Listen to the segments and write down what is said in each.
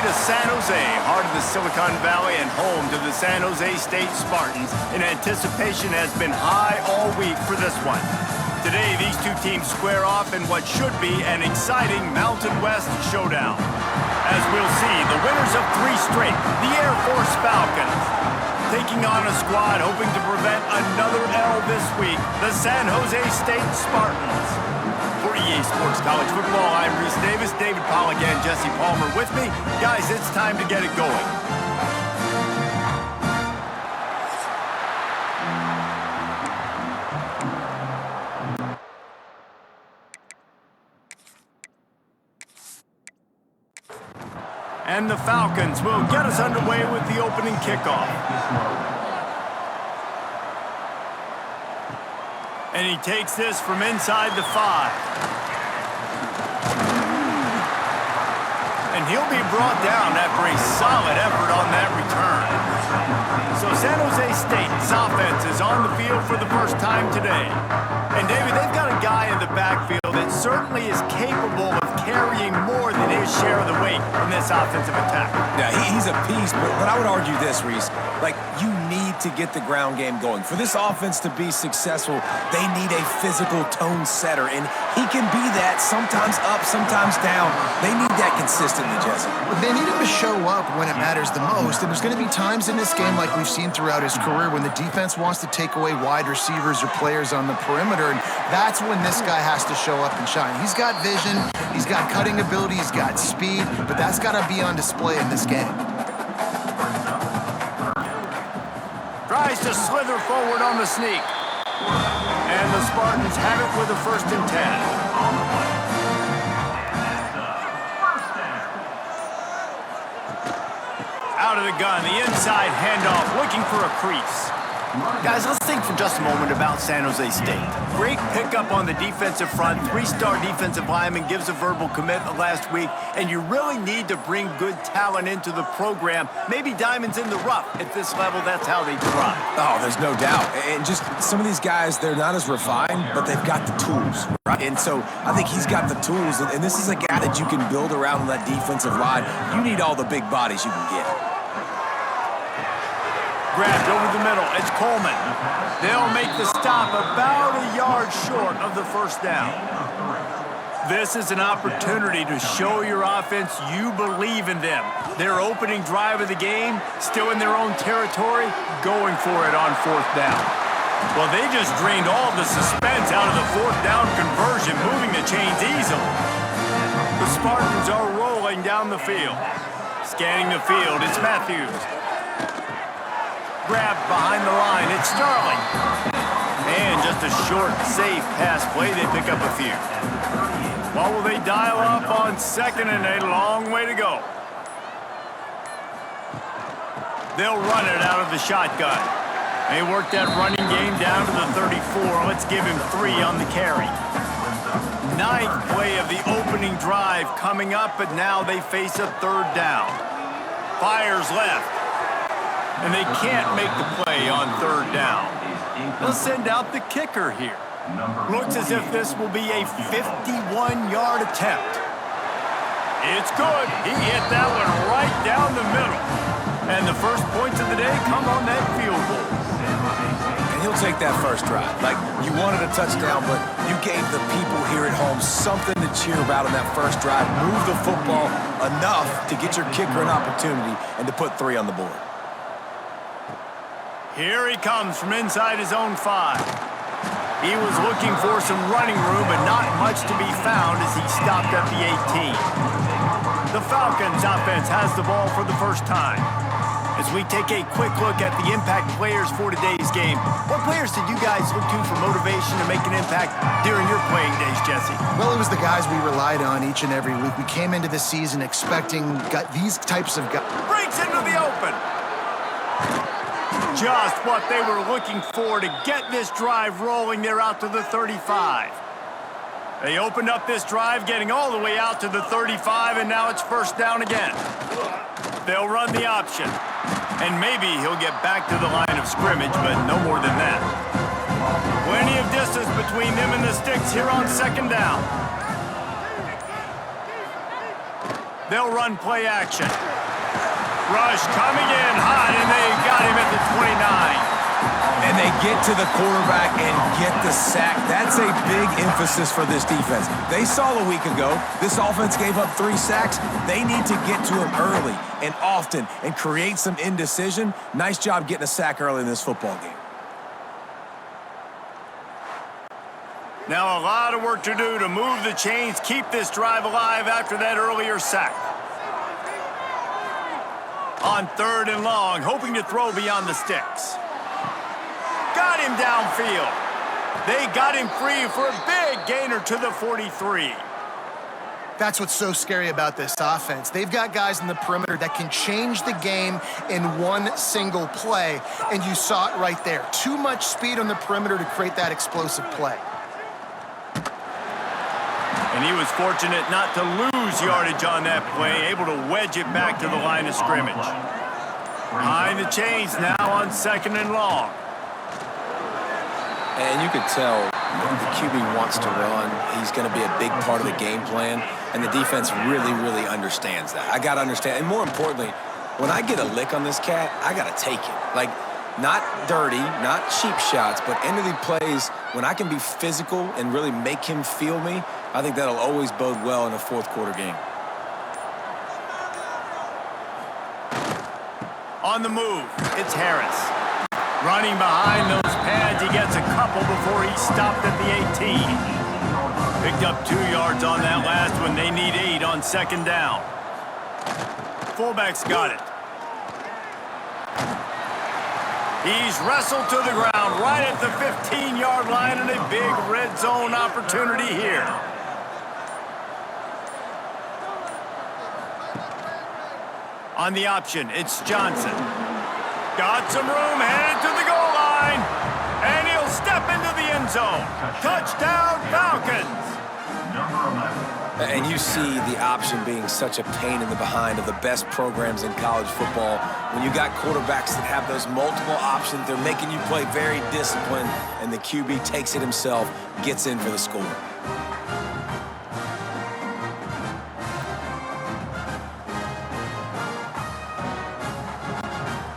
to San Jose, heart of the Silicon Valley and home to the San Jose State Spartans, and anticipation has been high all week for this one. Today, these two teams square off in what should be an exciting Mountain West showdown. As we'll see, the winners of 3 straight, the Air Force Falcons, taking on a squad hoping to prevent another L this week, the San Jose State Spartans. For EA Sports College Football, I'm Reese Davis, David Pollock, and Jesse Palmer with me. Guys, it's time to get it going. And the Falcons will get us underway with the opening kickoff. And he takes this from inside the 5. And he'll be brought down after a solid effort on that return. So San Jose State's offense is on the field for the first time today. And David, they've got a guy in the backfield that certainly is capable of carrying more than his share of the weight in this offensive attack. Yeah, he's a beast, but I would argue this, Reese. Like, you need to get the ground game going. For this offense to be successful, they need a physical tone setter, and he can be that, sometimes up, sometimes down. They need that consistently, Jesse. They need him to show up when it matters the most, and there's going to be times in this game like we've seen throughout his career when the defense wants to take away wide receivers or players on the perimeter, and that's when this guy has to show up and shine. He's got vision, he's got cutting ability, he's got speed, but that's got to be on display in this game. Tries to slither forward on the sneak. And the Spartans have it with a 1st and 10. Out of the gun, the inside handoff, looking for a crease. Guys, let's think for just a moment about San Jose State. Great pickup on the defensive front. 3-star defensive lineman gives a verbal commitment last week, and you really need to bring good talent into the program. Maybe diamonds in the rough. At this level, that's how they thrive. Oh, there's no doubt. And just some of these guys, they're not as refined, but they've got the tools, right? And so I think he's got the tools, and this is a guy that you can build around on that defensive line. You need all the big bodies you can get. Grabbed over the middle. It's Coleman. They'll make the stop about a yard short of the 1st down. This is an opportunity to show your offense you believe in them. Their opening drive of the game, still in their own territory, going for it on 4th down. Well, they just drained all the suspense out of the 4th down conversion, moving the chains easily. The Spartans are rolling down the field. Scanning the field, it's Matthews. Grabbed behind the line, it's Sterling. And just a short, safe pass play, they pick up a few. Well, will they dial up on 2nd and a long way to go? They'll run it out of the shotgun. They work that running game down to the 34. Let's give him 3 on the carry. 9th play of the opening drive coming up, but now they face a 3rd down. Fires left. And they can't make the play on 3rd down. They'll send out the kicker here. Looks as if this will be a 51-yard attempt. It's good. He hit that one right down the middle. And the first points of the day come on that field goal. And he'll take that first drive. Like, you wanted a touchdown, but you gave the people here at home something to cheer about on that first drive. Move the football enough to get your kicker an opportunity and to put 3 on the board. Here he comes from inside his own 5. He was looking for some running room, but not much to be found as he stopped at the 18. The Falcons offense has the ball for the first time. As we take a quick look at the impact players for today's game, what players did you guys look to for motivation to make an impact during your playing days, Jesse? Well, it was the guys we relied on each and every week. We came into the season expecting these types of guys. Breaks into the open. Just what they were looking for to get this drive rolling. They're out to the 35. They opened up this drive, getting all the way out to the 35, and now it's 1st down again. They'll run the option, and maybe he'll get back to the line of scrimmage, but no more than that. Plenty of distance between them and the sticks here on 2nd down. They'll run play action. Rush coming in hot, and they got him at the 29. And they get to the quarterback and get the sack. That's a big emphasis for this defense. They saw a week ago this offense gave up 3 sacks. They need to get to him early and often and create some indecision. Nice job getting a sack early in this football game. Now a lot of work to do to move the chains, keep this drive alive after that earlier sack. On 3rd and long, hoping to throw beyond the sticks. Got him downfield. They got him free for a big gainer to the 43. That's what's so scary about this offense. They've got guys in the perimeter that can change the game in one single play, and you saw it right there. Too much speed on the perimeter to create that explosive play. And he was fortunate not to lose yardage on that play, able to wedge it back to the line of scrimmage. Behind the chains now on 2nd and long. And you could tell the QB wants to run. He's going to be a big part of the game plan, and the defense really, really understands that. I got to understand, and more importantly, when I get a lick on this cat, I got to take it. Like, not dirty, not cheap shots, but end of the plays, when I can be physical and really make him feel me, I think that'll always bode well in a 4th quarter game. On the move, it's Harris. Running behind those pads, he gets a couple before he stopped at the 18. Picked up 2 yards on that last one. They need 8 on 2nd down. Fullback's got it. He's wrestled to the ground right at the 15-yard line, and a big red zone opportunity here. On the option, it's Johnson. Got some room, headed to the goal line, and he'll step into the end zone. Touchdown, Falcons! And you see the option being such a pain in the behind of the best programs in college football. When you got quarterbacks that have those multiple options, they're making you play very disciplined, and the QB takes it himself, gets in for the score.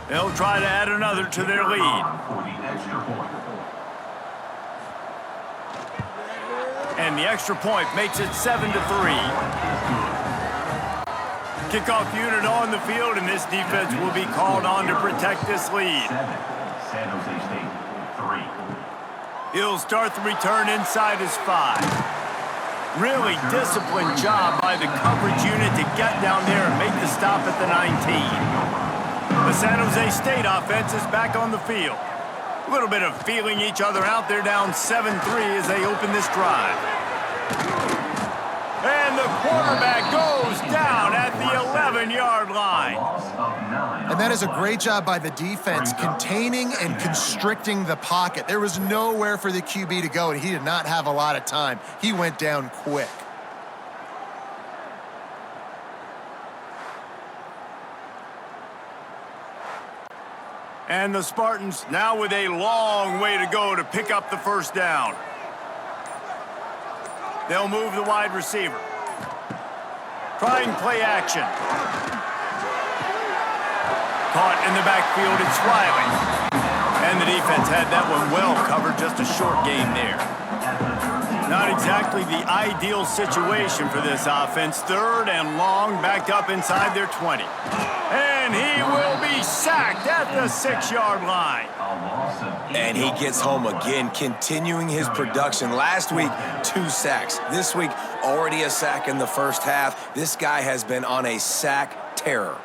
They'll try to add another to their lead. And the extra point makes it 7-3. Kickoff unit on the field, and this defense will be called on to protect this lead. He'll start the return inside his 5. Really disciplined job by the coverage unit to get down there and make the stop at the 19. The San Jose State offense is back on the field. A little bit of feeling each other out. They're down 7-3 as they open this drive. And the quarterback goes down at the 11-yard line. And that is a great job by the defense, containing and constricting the pocket. There was nowhere for the QB to go, and he did not have a lot of time. He went down quick. And the Spartans now with a long way to go to pick up the 1st down. They'll move the wide receiver. Trying play action. Caught in the backfield, it's Riley. And the defense had that one well covered, just a short gain there. Not exactly the ideal situation for this offense. 3rd and long, backed up inside their 20. And he will be sacked at the 6-yard line. And he gets home again, continuing his production. Last week, 2 sacks. This week, already a sack in the first half. This guy has been on a sack terror.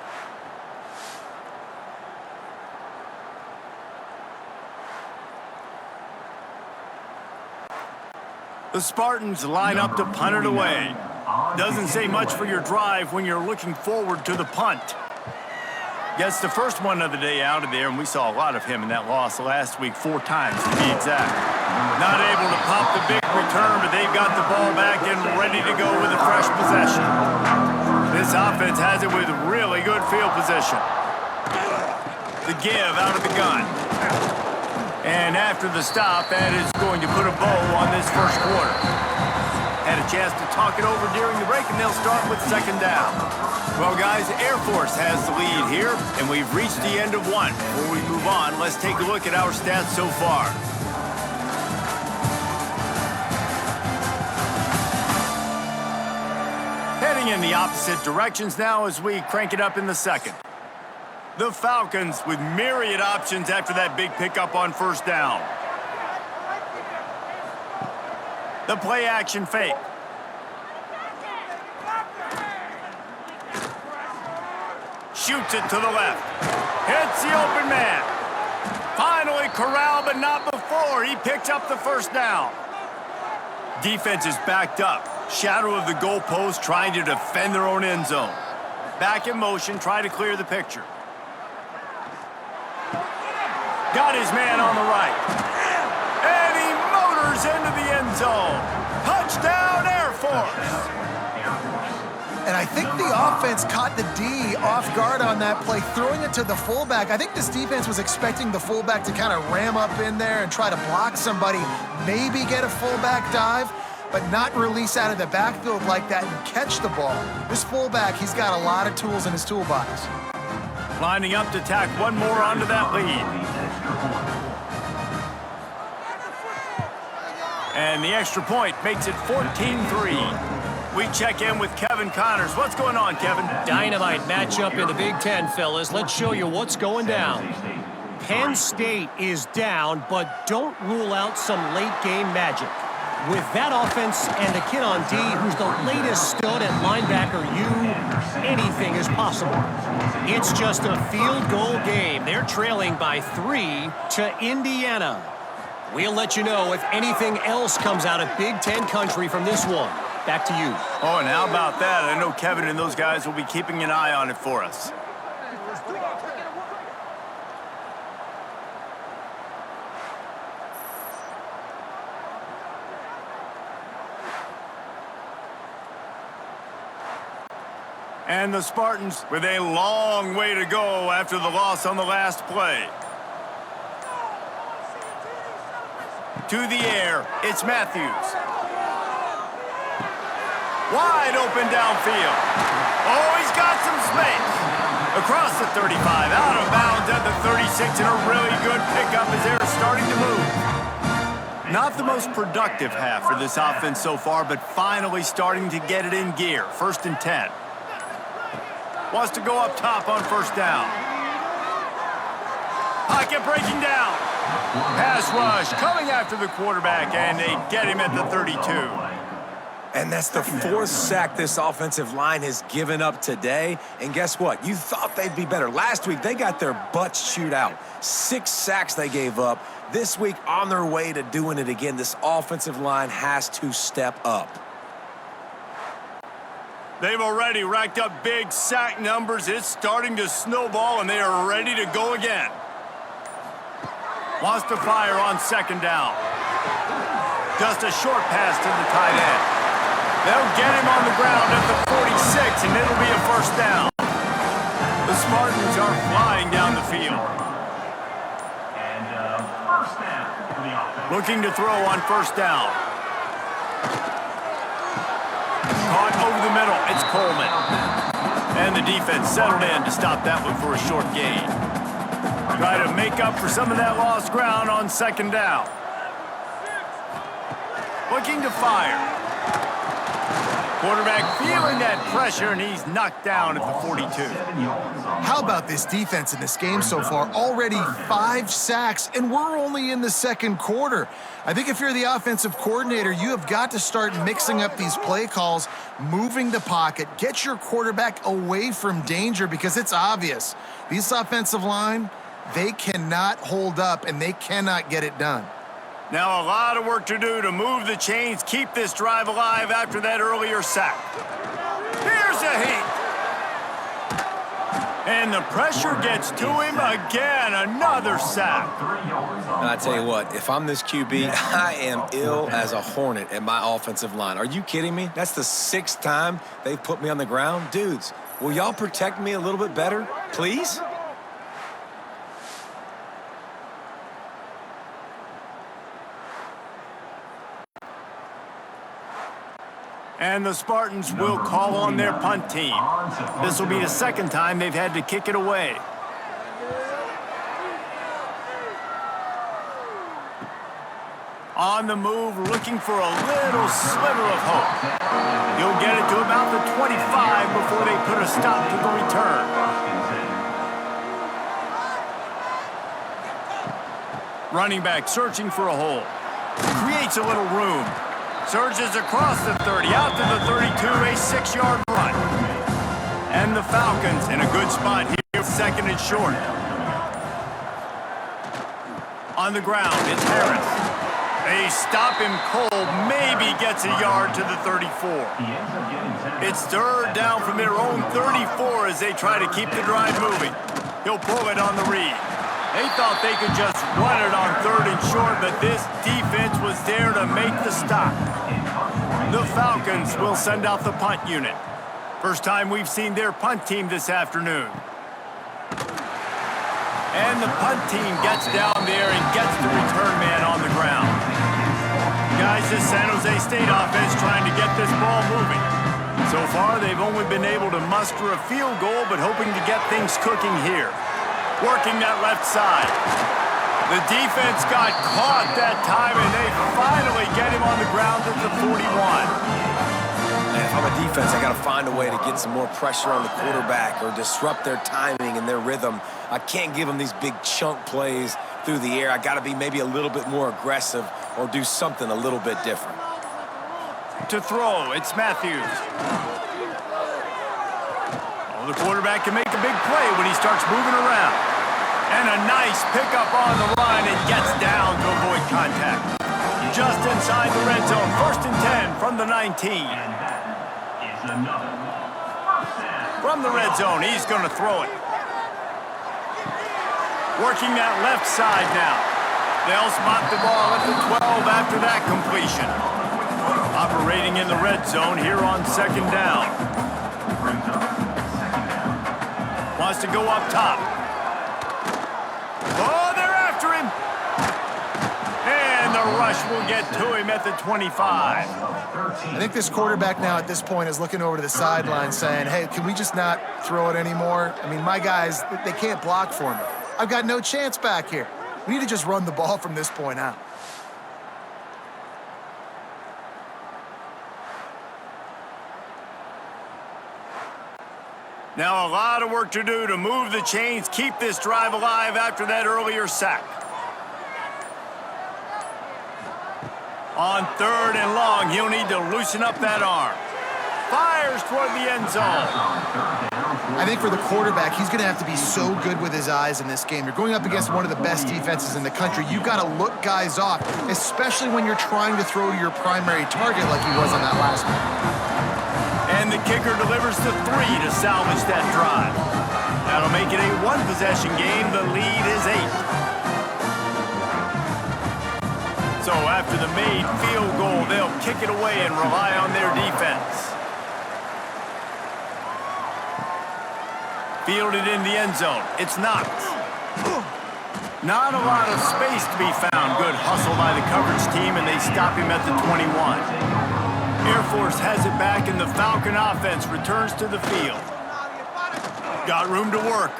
The Spartans line up to punt it away. Doesn't say much for your drive when you're looking forward to the punt. Gets the first one of the day out of there, and we saw a lot of him in that loss last week, 4 times to be exact. Not able to pop the big return, but they've got the ball back and ready to go with a fresh possession. This offense has it with really good field position. The give out of the gun. And after the stop, that is going to put a bow on this 1st quarter. had a chance to talk it over during the break, and they'll start with second down. Well, guys, Air Force has the lead here, and we've reached the end of one. Before we move on, let's take a look at our stats so far. Heading in the opposite directions now as we crank it up in the second. The Falcons with myriad options after that big pickup on first down. The play action fake. Shoots it to the left. Hits the open man. Finally corralled, but not before. He picks up the first down. Defense is backed up. Shadow of the goalpost trying to defend their own end zone. Back in motion, try to clear the picture. Got his man on the right. And he motors into the end zone. Touchdown, Air Force. And I think the offense caught the D off guard on that play, throwing it to the fullback. I think this defense was expecting the fullback to kind of ram up in there and try to block somebody, maybe get a fullback dive, but not release out of the backfield like that and catch the ball. This fullback, he's got a lot of tools in his toolbox. Lining up to tack one more onto that lead. And the extra point makes it 14-3. We check in with Kevin Connors. What's going on, Kevin? Dynamite matchup in the Big Ten, fellas. Let's show you what's going down. Penn State is down, but don't rule out some late-game magic. With that offense and a kid on D who's the latest stud at linebacker, anything is possible. It's just a field goal game. They're trailing by 3 to Indiana. We'll let you know if anything else comes out of Big Ten country from this one. Back to you. Oh, and how about that? I know Kevin and those guys will be keeping an eye on it for us. And the Spartans with a long way to go after the loss on the last play. To the air, it's Matthews. Wide open downfield. Oh, he's got some space. Across the 35, out of bounds at the 36, and a really good pickup as they're starting to move. Not the most productive half for this offense so far, but finally starting to get it in gear. 1st and 10. Wants to go up top on first down. Pocket breaking down. Pass rush coming after the quarterback, and they get him at the 32. And that's the 4th sack this offensive line has given up today. And guess what? You thought they'd be better. Last week, they got their butts chewed out. 6 sacks they gave up. This week, on their way to doing it again, this offensive line has to step up. They've already racked up big sack numbers. It's starting to snowball, and they are ready to go again. Wants to fire on second down. Just a short pass to the tight end. They'll get him on the ground at the 46, and it'll be a first down. The Spartans are flying down the field. Looking to throw on first down. Caught over the middle. It's Coleman. And the defense settled in to stop that one for a short gain. Try to make up for some of that lost ground on second down. Looking to fire. Quarterback feeling that pressure, and he's knocked down at the 42. How about this defense in this game so far? Already 5 sacks, and we're only in the second quarter. I think if you're the offensive coordinator, you have got to start mixing up these play calls, moving the pocket, get your quarterback away from danger, because it's obvious. These offensive line, they cannot hold up, and they cannot get it done. Now a lot of work to do to move the chains, keep this drive alive after that earlier sack. Here's a heat. And the pressure gets to him again, another sack. And I tell you what, if I'm this QB, I am ill as a hornet at my offensive line. Are you kidding me? That's the 6th time they've put me on the ground. Dudes, will y'all protect me a little bit better, please? And the Spartans will call on their punt team. This will be the second time they've had to kick it away. On the move, looking for a little sliver of hope. He'll get it to about the 25 before they put a stop to the return. Running back searching for a hole. Creates a little room. Surges across the 30, out to the 32, a 6-yard run. And the Falcons in a good spot here, second and short. On the ground, it's Harris. They stop him cold, maybe gets a yard to the 34. It's third down from their own 34 as they try to keep the drive moving. He'll pull it on the read. They thought they could just run it on third and short, but this defense was there to make the stop. The Falcons will send out the punt unit. First time we've seen their punt team this afternoon. And the punt team gets down there and gets the return man on the ground. Guys, this San Jose State offense trying to get this ball moving. So far, they've only been able to muster a field goal, but hoping to get things cooking here. Working that left side. The defense got caught that time, and they finally get him on the ground at the 41. And if I'm a defense, I got to find a way to get some more pressure on the quarterback or disrupt their timing and their rhythm. I can't give them these big chunk plays through the air. I got to be maybe a little bit more aggressive or do something a little bit different. To throw, it's Matthews. Oh, the quarterback can make a big play when he starts moving around. And a nice pickup on the line and gets down to avoid contact. Just inside the red zone, first and 10 from the 19. From the red zone, he's going to throw it. Working that left side now. They'll spot the ball at the 12 after that completion. Operating in the red zone here on second down. Wants to go up top. Oh, they're after him. And the rush will get to him at the 25. I think this quarterback now at this point is looking over to the sideline saying, hey, can we just not throw it anymore? I mean, my guys, they can't block for me. I've got no chance back here. We need to just run the ball from this point out. Now a lot of work to do to move the chains, keep this drive alive after that earlier sack. On third and long, he'll need to loosen up that arm. Fires toward the end zone. I think for the quarterback, he's going to have to be so good with his eyes in this game. You're going up against one of the best defenses in the country. You've got to look guys off, especially when you're trying to throw your primary target like he was on that last one. And the kicker delivers the 3 to salvage that drive. That'll make it a one-possession game. The lead is 8. So after the made field goal, they'll kick it away and rely on their defense. Fielded in the end zone. It's Knox. Not a lot of space to be found. Good hustle by the coverage team, and they stop him at the 21. Air Force has it back, and the Falcon offense returns to the field. Got room to work.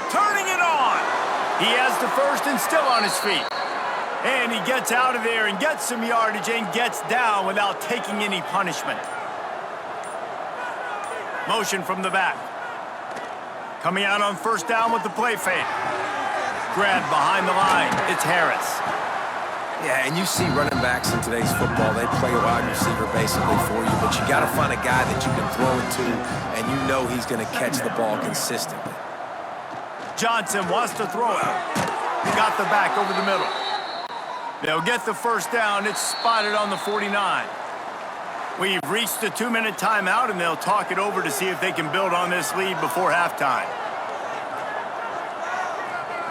Turning it on. He has the first and still on his feet. And he gets out of there and gets some yardage and gets down without taking any punishment. Motion from the back. Coming out on first down with the play fake. Grab behind the line. It's Harris. Yeah, and you see running backs in today's football, they play a wide receiver basically for you, but you got to find a guy that you can throw it to, and you know he's going to catch the ball consistently. Johnson wants to throw it. Got the back over the middle. They'll get the first down. It's spotted on the 49. We've reached the 2-minute timeout, and they'll talk it over to see if they can build on this lead before halftime.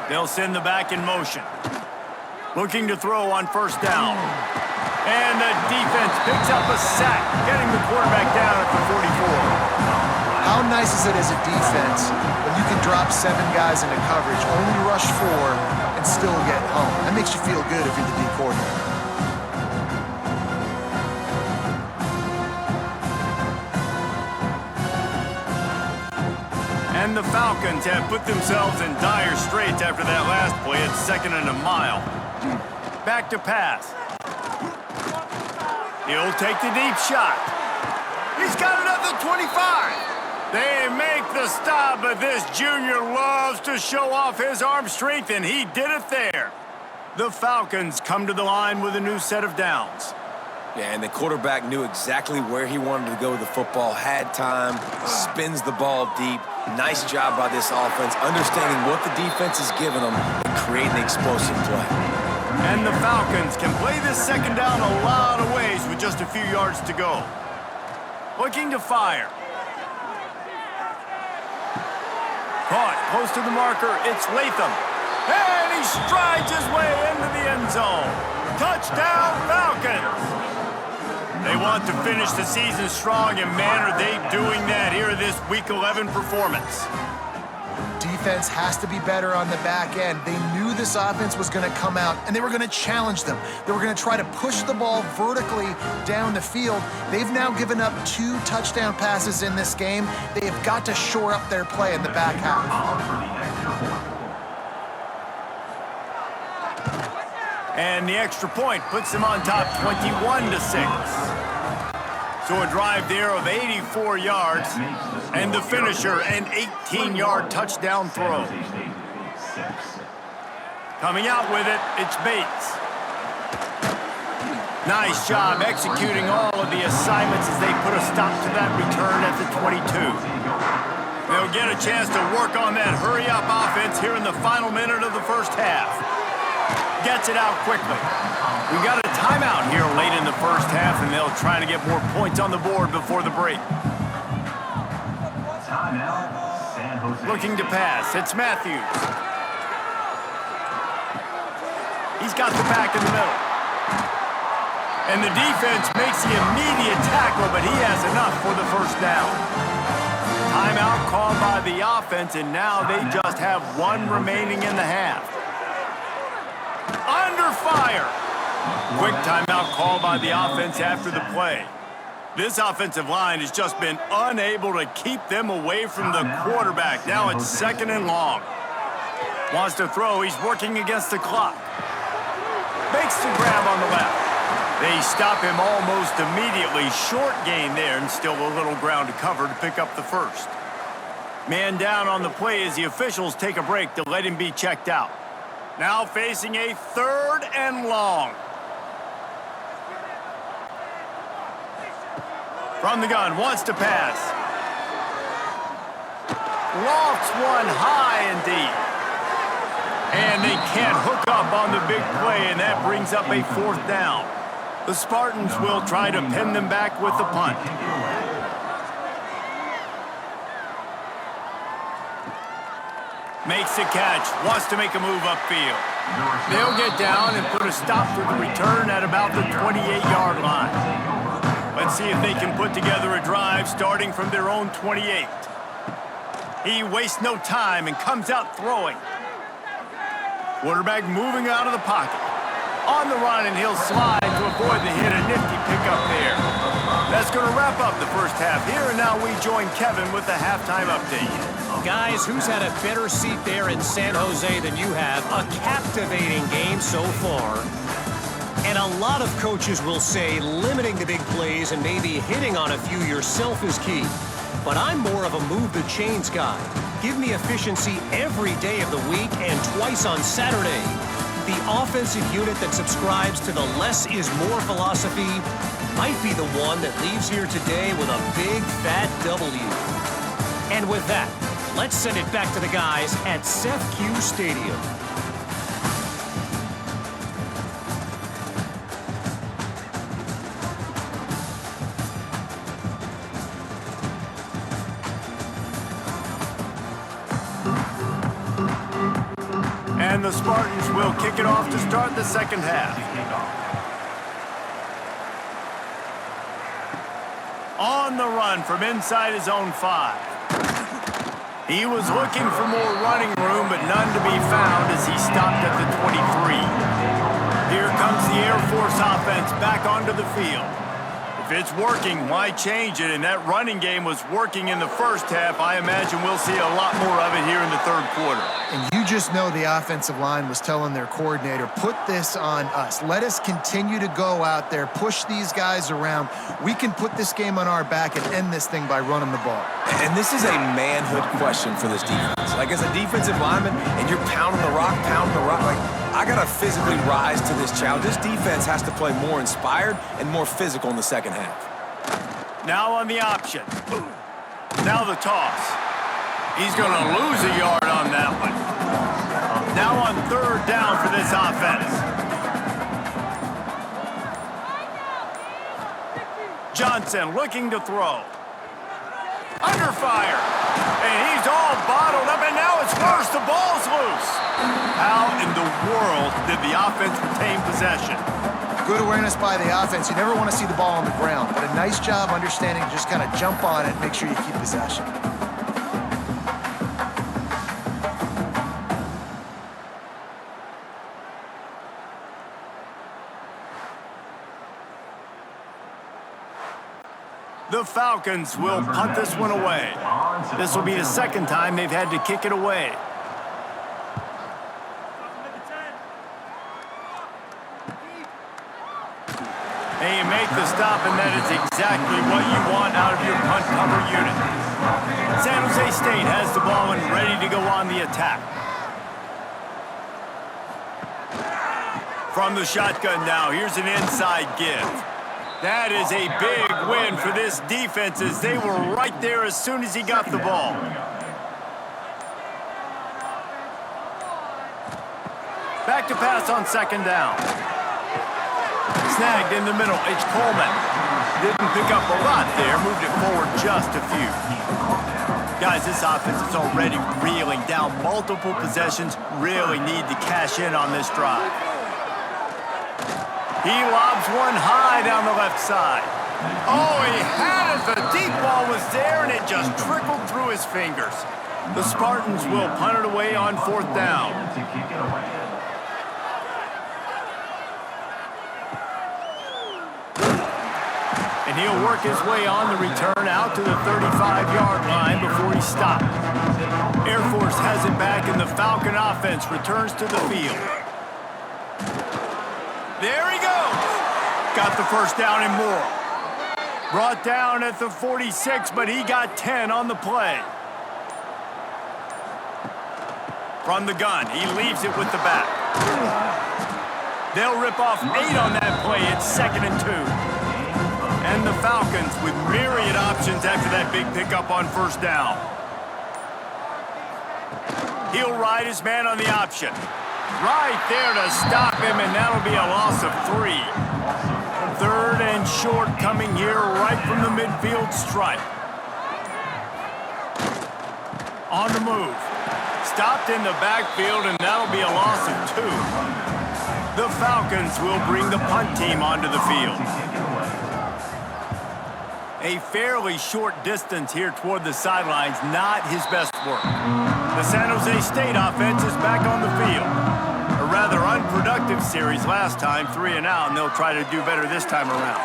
They'll send the back in motion. Looking to throw on first down. And the defense picks up a sack, getting the quarterback down at the 44. How nice is it as a defense when you can drop 7 guys into coverage, only rush 4, and still get home? That makes you feel good if you're the D coordinator. And the Falcons have put themselves in dire straits after that last play at 2nd and a mile. Back to pass. He'll take the deep shot. He's got another 25. They make the stop, but this junior loves to show off his arm strength, and he did it there. The Falcons come to the line with a new set of downs. Yeah, and the quarterback knew exactly where he wanted to go with the football, had time, spins the ball deep. Nice job by this offense, understanding what the defense is giving them and creating the explosive play. And the Falcons can play this second down a lot of ways with just a few yards to go. Looking to fire. Caught close to the marker, it's Latham. And he strides his way into the end zone. Touchdown, Falcons! They want to finish the season strong, and man, are they doing that here in this Week 11 performance. Defense has to be better on the back end. They knew this offense was going to come out, and they were going to challenge them. They were going to try to push the ball vertically down the field. They've now given up 2 touchdown passes in this game. They have got to shore up their play in the back half. And the extra point puts them on top 21-6. So a drive there of 84 yards, and the finisher, an 18-yard touchdown throw. Coming out with it, it's Bates. Nice job executing all of the assignments as they put a stop to that return at the 22. They'll get a chance to work on that hurry-up offense here in the final minute of the first half. Gets it out quickly. We got a timeout here late in the first half, and they'll try to get more points on the board before the break. Looking to pass. It's Matthews. He's got the back in the middle. And the defense makes the immediate tackle, but he has enough for the first down. Timeout called by the offense, and now they just have 1 remaining in the half. Under fire. Quick timeout called by the offense after the play. This offensive line has just been unable to keep them away from the quarterback. Now it's 2nd and long. Wants to throw. He's working against the clock. Makes the grab on the left. They stop him almost immediately. Short gain there, and still a little ground to cover to pick up the first. Man down on the play as the officials take a break to let him be checked out. Now facing a 3rd and long. From the gun, wants to pass. Lofts one high and deep. And they can't hook up on the big play, and that brings up a 4th down. The Spartans will try to pin them back with the punt. Makes the catch, wants to make a move upfield. They'll get down and put a stop to the return at about the 28-yard line. Let's see if they can put together a drive starting from their own 28. He wastes no time and comes out throwing. Quarterback moving out of the pocket. On the run, and he'll slide to avoid the hit. A nifty pickup there. That's going to wrap up the first half here, and now we join Kevin with the halftime update. Guys, who's had a better seat there in San Jose than you have? A captivating game so far. And a lot of coaches will say limiting the big plays and maybe hitting on a few yourself is key. But I'm more of a move the chains guy. Give me efficiency every day of the week and twice on Saturday. The offensive unit that subscribes to the less is more philosophy might be the one that leaves here today with a big fat W. And with that, let's send it back to the guys at Seth Q Stadium. And the Spartans will kick it off to start the second half. On the run from inside his own 5. He was looking for more running room, but none to be found as he stopped at the 23. Here comes the Air Force offense back onto the field. The If it's working, why change it? And that running game was working in the first half. I imagine we'll see a lot more of it here in the third quarter. And you just know the offensive line was telling their coordinator, put this on us. Let us continue to go out there, push these guys around. We can put this game on our back and end this thing by running the ball. And this is a manhood question for this defense. Like, as a defensive lineman, and you're pounding the rock, like, I got to physically rise to this challenge. This defense has to play more inspired and more physical in the second half. Now on the option. Now the toss. He's going to lose a yard on that one. Now on third down for this offense. Johnson looking to throw. Under fire. And he's all bottled up, and now it's worse. The ball's loose. How in the world did the offense retain possession? Good awareness by the offense. You never want to see the ball on the ground, but a nice job understanding to just kind of jump on it and make sure you keep possession. The Falcons will punt this one away. This will be the second time they've had to kick it away. And you make the stop, and that is exactly what you want out of your punt cover unit. San Jose State has the ball and ready to go on the attack. From the shotgun now, here's an inside give. That is a big win for this defense as they were right there as soon as he got the ball. Back to pass on second down. Snagged in the middle, it's Coleman. Didn't pick up a lot there, moved it forward just a few. Guys, this offense is already reeling down multiple possessions, really need to cash in on this drive. He lobs one high down the left side. Oh, he had it. The deep ball was there, and it just trickled through his fingers. The Spartans will punt it away on fourth down. And he'll work his way on the return out to the 35-yard line before he stopped. Air Force has it back, and the Falcon offense returns to the field. There he goes. Got the first down and more. Brought down at the 46, but he got 10 on the play. From the gun, he leaves it with the back. They'll rip off 8 on that play. It's 2nd and 2. And the Falcons with myriad options after that big pickup on first down. He'll ride his man on the option. Right there to stop him, and that'll be a loss of 3. Third and short coming here right from the midfield stripe. On the move. Stopped in the backfield, and that'll be a loss of 2. The Falcons will bring the punt team onto the field. A fairly short distance here toward the sidelines, not his best work. The San Jose State offense is back on the field. A rather unproductive series last time, 3 and out, and they'll try to do better this time around.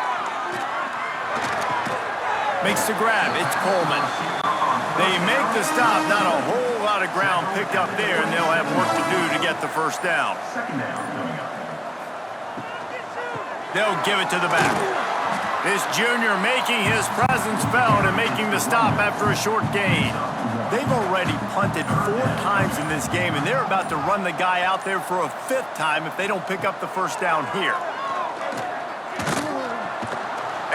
Makes the grab, it's Coleman. They make the stop, not a whole lot of ground picked up there, and they'll have work to do to get the first down. They'll give it to the back. This junior making his presence felt and making the stop after a short gain. They've already punted 4 times in this game, and they're about to run the guy out there for a 5th time if they don't pick up the first down here.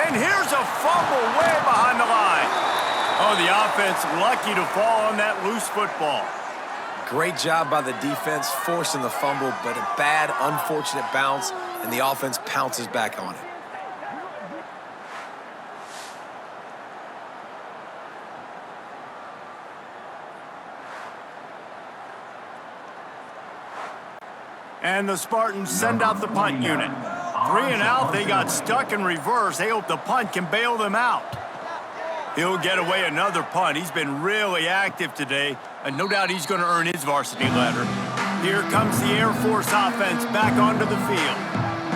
And here's a fumble way behind the line. Oh, the offense lucky to fall on that loose football. Great job by the defense forcing the fumble, but a bad, unfortunate bounce, and the offense pounces back on it. And the Spartans send out the punt unit. 3 and out, they got stuck in reverse. They hope the punt can bail them out. He'll get away another punt. He's been really active today, and no doubt he's going to earn his varsity letter. Here comes the Air Force offense back onto the field.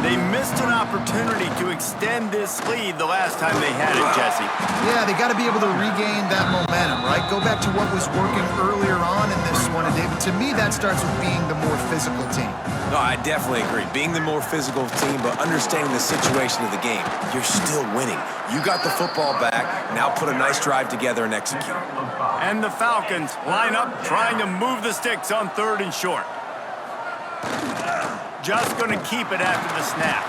They missed an opportunity to extend this lead the last time they had it, Jesse. Yeah, they got to be able to regain that momentum, right? Go back to what was working earlier on in this one. And David, to me, that starts with being the more physical team. No, I definitely agree. Being the more physical team, but understanding the situation of the game. You're still winning. You got the football back. Now put a nice drive together and execute. And the Falcons line up trying to move the sticks on 3rd and short. Just going to keep it after the snap.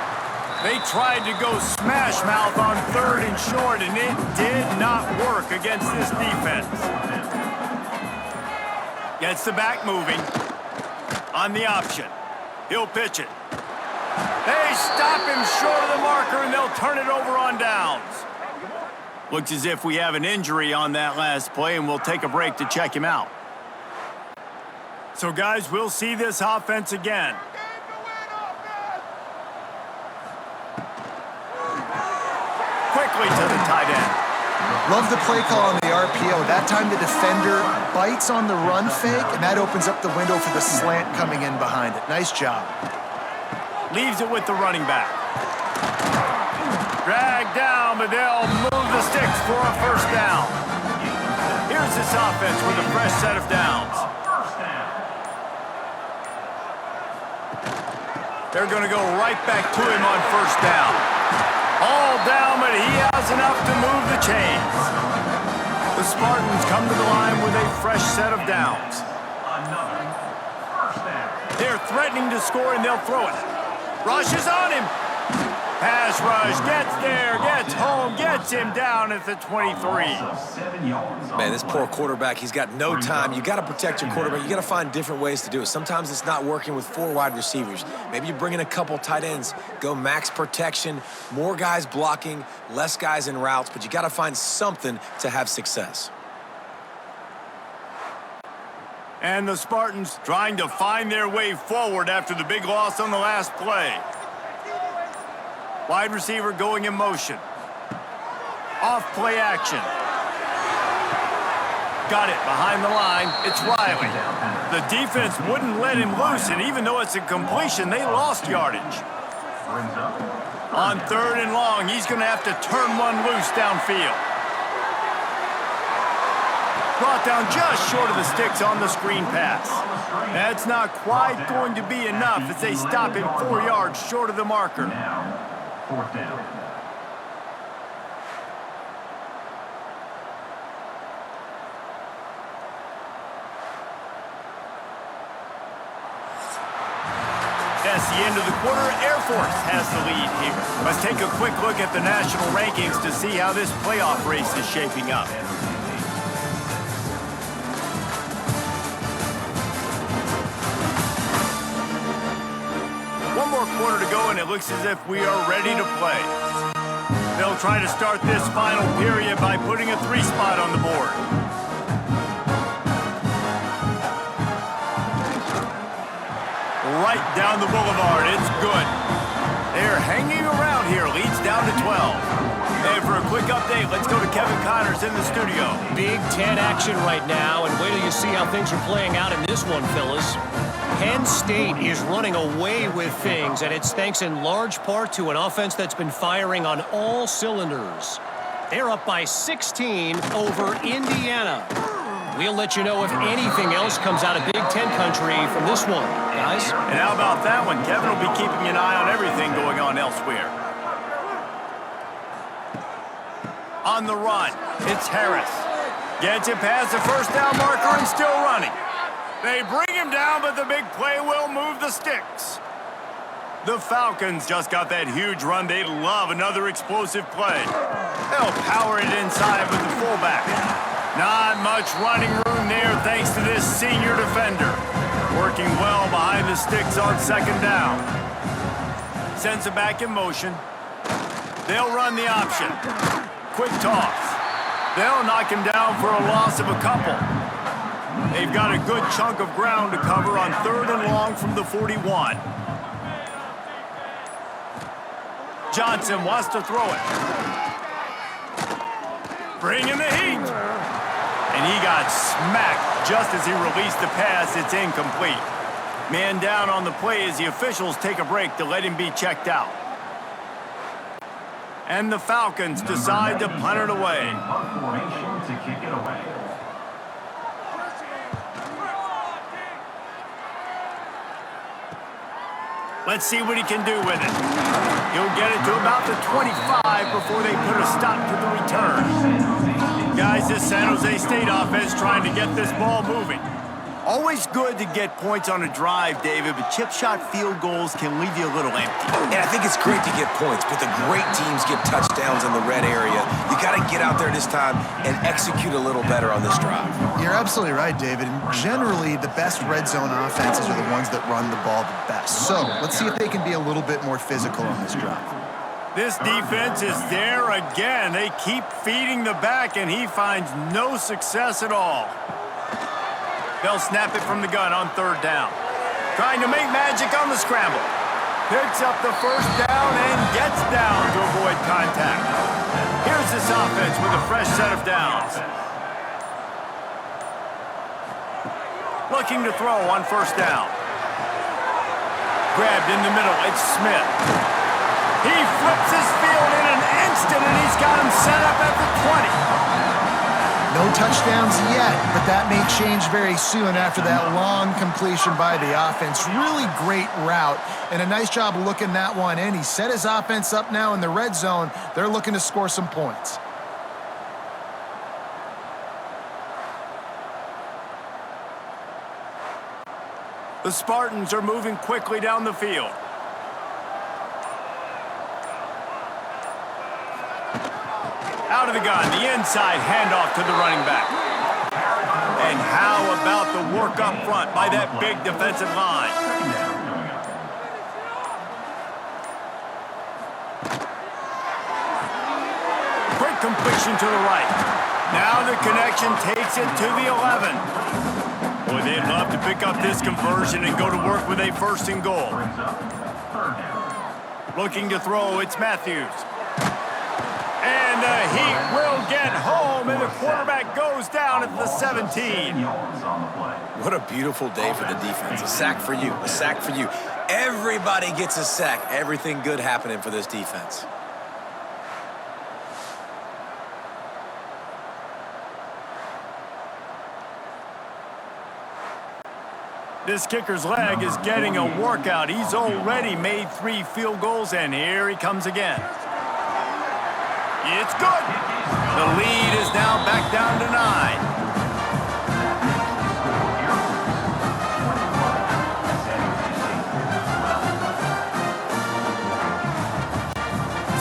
They tried to go smash mouth on 3rd and short, and it did not work against this defense. Gets the back moving on the option. He'll pitch it. They stop him short of the marker, and they'll turn it over on downs. Looks as if we have an injury on that last play, and we'll take a break to check him out. So, guys, we'll see this offense again. Quickly to the tight end. Love the play call on the RPO. That time the defender bites on the run fake, and that opens up the window for the slant coming in behind it. Nice job. Leaves it with the running back. Drag down, but they'll move the sticks for a 1st down. Here's this offense with a fresh set of downs. They're going to go right back to him on 1st down. All down, but he has enough to move the chains. The Spartans come to the line with a fresh set of downs. They're threatening to score, and they'll throw it. Rush is on him. Pass rush, gets there, gets home, gets him down at the 23. Man, this poor quarterback, he's got no time. You got to protect your quarterback. You got to find different ways to do it. Sometimes it's not working with 4 wide receivers. Maybe you bring in a couple tight ends, go max protection, more guys blocking, less guys in routes, but you got to find something to have success. And the Spartans trying to find their way forward after the big loss on the last play. Wide receiver going in motion. Off play action. Got it behind the line. It's Riley. The defense wouldn't let him loose, and even though it's a completion, they lost yardage. On 3rd and long, he's going to have to turn one loose downfield. Brought down just short of the sticks on the screen pass. That's not quite going to be enough as they stop him 4 yards short of the marker. 4th down. That's the end of the quarter. Air Force has the lead here. Let's take a quick look at the national rankings to see how this playoff race is shaping up. One more quarter to go, and it looks as if we are ready to play. They'll try to start this final period by putting a 3 spot on the board. Right down the boulevard, it's good. They're hanging around here, leads down to 12. And for a quick update, let's go to Kevin Connors in the studio. Big Ten action right now, and wait till you see how things are playing out in this one, fellas. Penn State is running away with things, and it's thanks in large part to an offense that's been firing on all cylinders. They're up by 16 over Indiana. We'll let you know if anything else comes out of Big Ten country from this one, guys. And how about that one? Kevin will be keeping an eye on everything going on elsewhere. On the run, it's Harris. Gets it past the 1st down marker and still running. They bring him down, but the big play will move the sticks. The Falcons just got that huge run. They love another explosive play. They'll power it inside with the fullback. Not much running room there thanks to this senior defender. Working well behind the sticks on 2nd down. Sends it back in motion. They'll run the option. Quick toss. They'll knock him down for a loss of a couple. They've got a good chunk of ground to cover on 3rd and long from the 41. Johnson wants to throw it. Bring in the heat. And he got smacked just as he released the pass. It's incomplete. Man down on the play as the officials take a break to let him be checked out. And the Falcons decide to punt it away. Punt formation to kick it away. Let's see what he can do with it. He'll get it to about the 25 before they put a stop to the return. Guys, this San Jose State offense trying to get this ball moving. Always good to get points on a drive, David, but chip shot field goals can leave you a little empty. And I think it's great to get points, but the great teams get touchdowns in the red area. You got to get out there this time and execute a little better on this drive. You're absolutely right, David. And generally, the best red zone offenses are the ones that run the ball the best. So let's see if they can be a little bit more physical on this drive. This defense is there again. They keep feeding the back, and he finds no success at all. They'll snap it from the gun on third down. Trying to make magic on the scramble. Picks up the first down and gets down to avoid contact. Here's this offense with a fresh set of downs. Looking to throw on first down. Grabbed in the middle, it's Smith. He flips his field in an instant, and he's got him set up at the 20. No touchdowns yet, but that may change very soon after that long completion by the offense. Really great route, and a nice job looking that one in. He set his offense up now in the red zone. They're looking to score some points. The Spartans are moving quickly down the field. Out of the gun, the inside handoff to the running back. And how about the work up front by that big defensive line? Quick completion to the right. Now the connection takes it to the 11. Boy, they'd love to pick up this conversion and go to work with a first and goal. Looking to throw, it's Matthews. And the Heat will get home, and the quarterback goes down at the 17. What a beautiful day for the defense. A sack for you, a sack for you. Everybody gets a sack. Everything good happening for this defense. This kicker's leg is getting a workout. He's already made 3 field goals, and here he comes again. It's good. The lead is now back down to 9.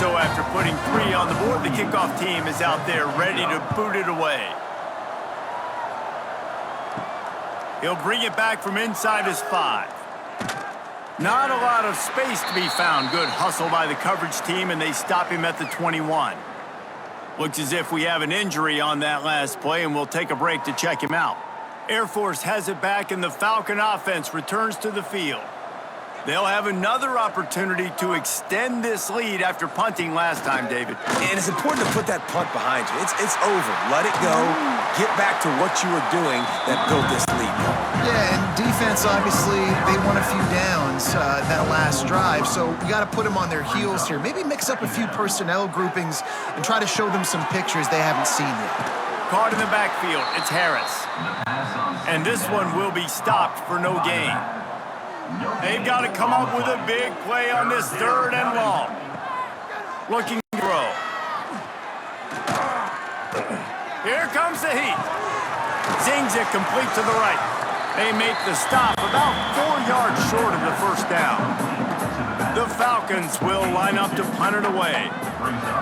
So after putting 3 on the board, the kickoff team is out there ready to boot it away. He'll bring it back from inside his 5. Not a lot of space to be found. Good hustle by the coverage team, and they stop him at the 21. Looks as if we have an injury on that last play, and we'll take a break to check him out. Air Force has it back, and the Falcon offense returns to the field. They'll have another opportunity to extend this lead after punting last time, David. And it's important to put that punt behind you. It's over. Let it go. Get back to what you were doing that built this lead. Yeah, and defense, obviously, they won a few downs that last drive, so you got to put them on their heels here. Maybe mix up a few personnel groupings and try to show them some pictures they haven't seen yet. Caught in the backfield, it's Harris. And this one will be stopped for no gain. They've got to come up with a big play on this 3rd and long. Looking to throw. Here comes the Heat. Zings it complete to the right. They make the stop about 4 yards short of the first down. The Falcons will line up to punt it away.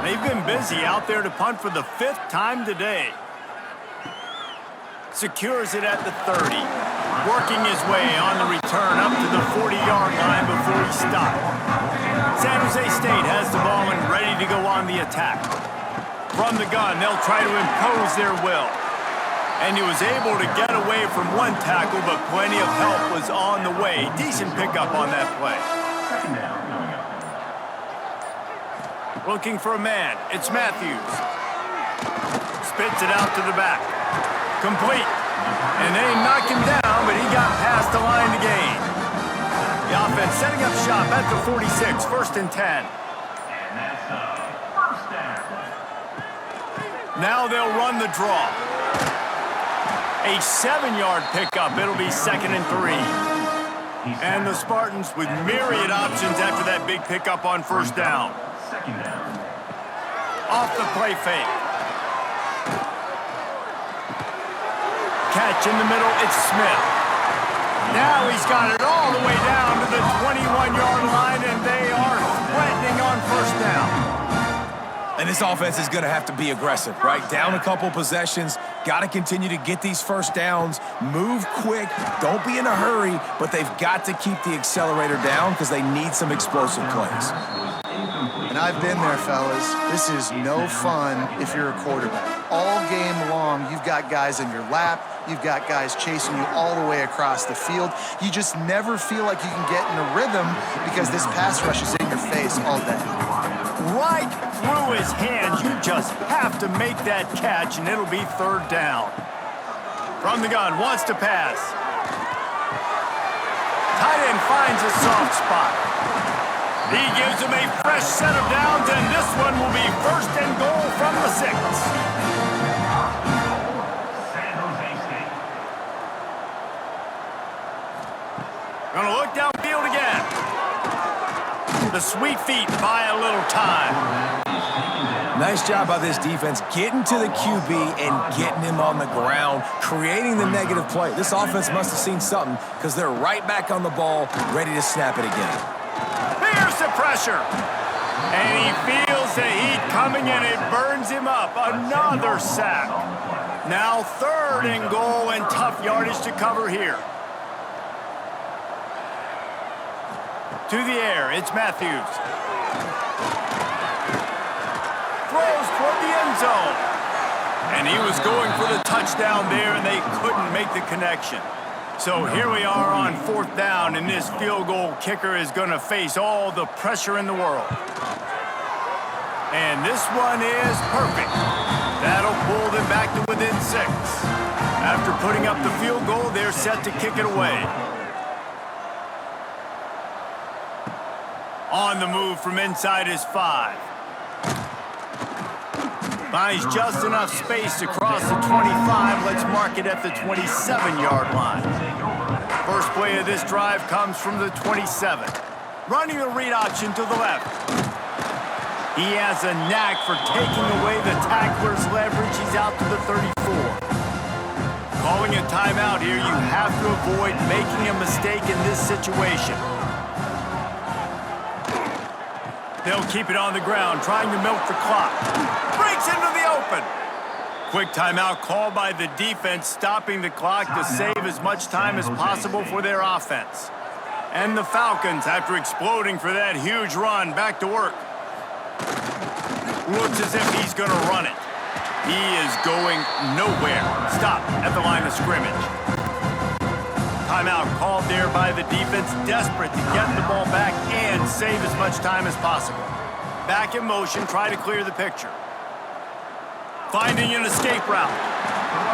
They've been busy out there to punt for the 5th time today. Secures it at the 30. Working his way on the return up to the 40-yard line before he stopped. San Jose State has the ball and ready to go on the attack. From the gun, they'll try to impose their will. And he was able to get away from one tackle, but plenty of help was on the way. Decent pickup on that play. Looking for a man. It's Matthews. Spits it out to the back. Complete. And they knock him down, but he got past the line to gain. The offense setting up shop at the 46, 1st and 10. And that's a first down. Now they'll run the draw. A 7-yard pickup. It'll be 2nd and 3. And the Spartans with myriad options after that big pickup on 1st down. 2nd down. Off the play fake. Catch in the middle, it's Smith. Now he's got it all the way down to the 21-yard line, and they are threatening on 1st down. And this offense is going to have to be aggressive, right? Down a couple possessions, got to continue to get these 1st downs, move quick, don't be in a hurry, but they've got to keep the accelerator down because they need some explosive plays. And I've been there, fellas. This is no fun if you're a quarterback. All game long, you've got guys in your lap. You've got guys chasing you all the way across the field. You just never feel like you can get in a rhythm because this pass rush is in your face all day. Right through his hands. You just have to make that catch, and it'll be 3rd down. From the gun, wants to pass. Tight end finds a soft spot. He gives him a fresh set of downs, and this one will be 1st and goal from the 6. San Jose State. Gonna look downfield again. The sweet feet buy a little time. Nice job by this defense getting to the QB and getting him on the ground, creating the negative play. This offense must have seen something because they're right back on the ball, ready to snap it again. Here's the pressure. And he feels the heat coming, and it burns him up. Another sack. Now 3rd and goal, and tough yardage to cover here. To the air, it's Matthews. Throws toward the end zone. And he was going for the touchdown there, and they couldn't make the connection. So here we are on 4th down, and this field goal kicker is going to face all the pressure in the world. And this one is perfect. That'll pull them back to within 6. After putting up the field goal, they're set to kick it away. On the move from inside his 5. Finds just enough space to cross the 25. Let's mark it at the 27-yard line. First play of this drive comes from the 27. Running a read option to the left. He has a knack for taking away the tackler's leverage. He's out to the 34. Calling a timeout here, you have to avoid making a mistake in this situation. They'll keep it on the ground, trying to milk the clock. Breaks into the open. Quick timeout called by the defense, stopping the clock to save as much time as possible for their offense. And the Falcons, after exploding for that huge run, back to work. Looks as if he's going to run it. He is going nowhere. Stop at the line of scrimmage. Timeout called there by the defense, desperate to get the ball back and save as much time as possible. Back in motion, try to clear the picture. Finding an escape route.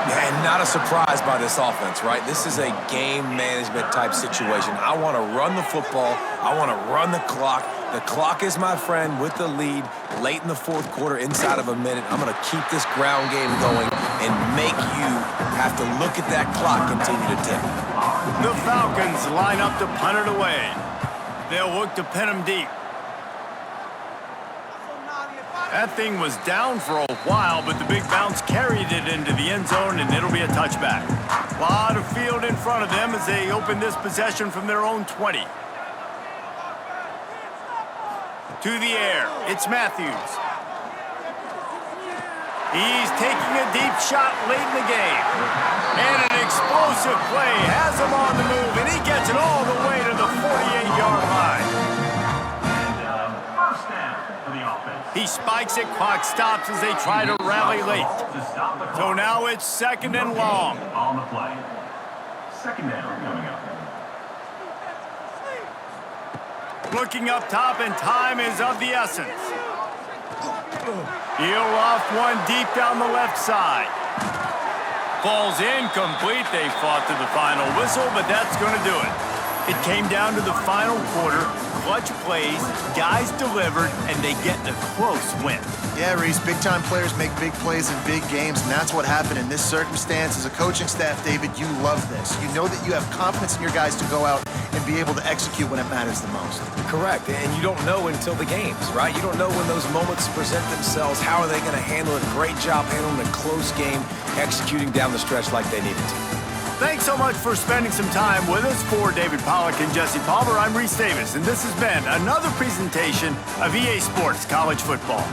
Yeah, and not a surprise by this offense, right? This is a game management type situation. I want to run the football. I want to run the clock. The clock is my friend with the lead late in the 4th quarter, inside of a minute. I'm going to keep this ground game going and make you have to look at that clock continue to tick. The Falcons line up to punt it away. They'll look to pin him deep. That thing was down for a while, but the big bounce carried it into the end zone, and it'll be a touchback. A lot of field in front of them as they open this possession from their own 20. To the air, it's Matthews. He's taking a deep shot late in the game. And an explosive play has him on the move, and he gets it all the way to the 48-yard line. And first down for the offense. He spikes it, clock stops as they try to rally late. To stop the clock. So now it's 2nd and long. On the play. 2nd down coming up. Looking up top, and time is of the essence. He'll off one deep down the left side. Falls incomplete. They fought to the final whistle, but that's going to do it. It came down to the final quarter, clutch plays, guys delivered, and they get a close win. Yeah, Reese, big-time players make big plays in big games, and that's what happened in this circumstance. As a coaching staff, David, you love this. You know that you have confidence in your guys to go out and be able to execute when it matters the most. Correct, and you don't know until the games, right? You don't know when those moments present themselves. How are they going to handle it? Great job handling a close game, executing down the stretch like they needed to. Thanks so much for spending some time with us. For David Pollack and Jesse Palmer, I'm Reese Davis, and this has been another presentation of EA Sports College Football.